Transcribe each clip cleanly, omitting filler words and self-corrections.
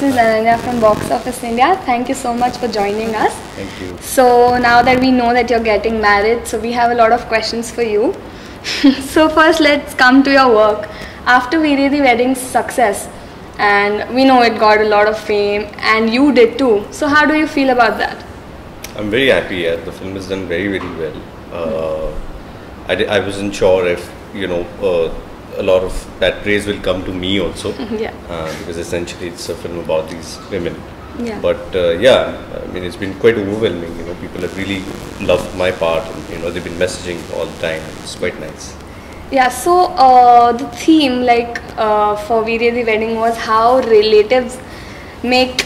is Ananya from Box Office India. Thank you so much for joining us. Thank you. So now that we know that you're getting married, so we have a lot of questions for you. So first let's come to your work. After Veerey Di Wedding's success, and we know it got a lot of fame, and you did too. So how do you feel about that? I'm very happy. Yeah, the film has done very well. I wasn't sure if a lot of that praise will come to me also. Yeah. Because essentially it's a film about these women. Yeah. But yeah, I mean it's been quite overwhelming. People have really loved my part, and they've been messaging all the time. It's quite nice. Yeah, so the theme for Veerey Di Wedding was how relatives make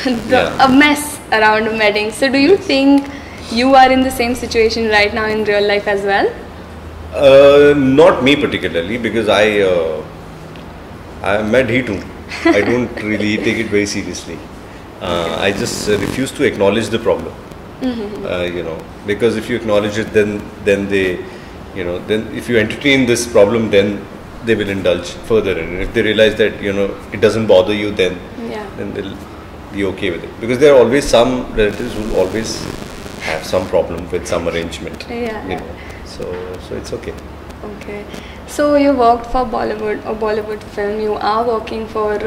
a mess around a wedding. So do you think you are in the same situation right now in real life as well? Not me particularly, because I'm mad he too. I don't really take it very seriously. I just refuse to acknowledge the problem. Because if you acknowledge it, then they then if you entertain this problem, then they will indulge further, and if they realize that it doesn't bother you, then they'll be okay with it, because there are always some relatives who always have some problem with some arrangement. So it's okay. Okay, so you worked for Bollywood film, you are working for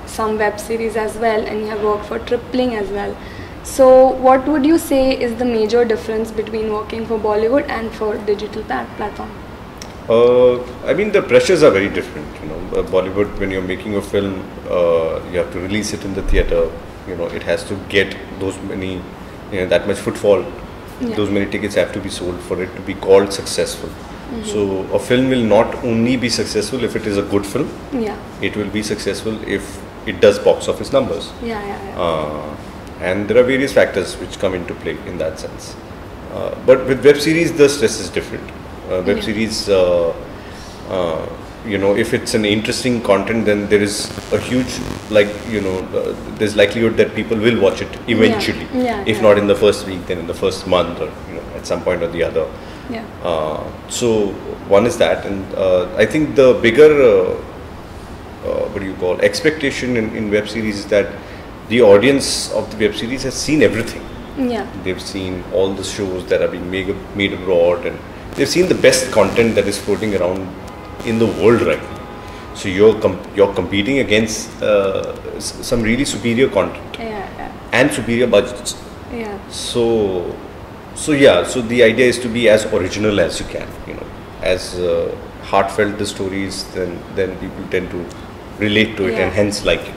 some web series as well, and you have worked for tripling as well. So what would you say is the major difference between working for Bollywood and for digital platform? I mean, the pressures are very different. Bollywood, when you're making a film, you have to release it in the theatre. It has to get those many, that much footfall. Those many tickets have to be sold for it to be called successful. So a film will not only be successful if it is a good film. It will be successful if it does box office numbers. And there are various factors which come into play in that sense. But with web series, the stress is different. Web series, if it's an interesting content, then there is a huge, there's likelihood that people will watch it eventually. If not in the first week, then in the first month, or at some point or the other. So one is that, and I think the bigger, expectation in web series is that the audience of the web series has seen everything. They've seen all the shows that are being made abroad, and they've seen the best content that is floating around in the world right now. So you're competing against some really superior content and superior budgets. So the idea is to be as original as you can. As heartfelt the stories, then people tend to relate to it and hence like it.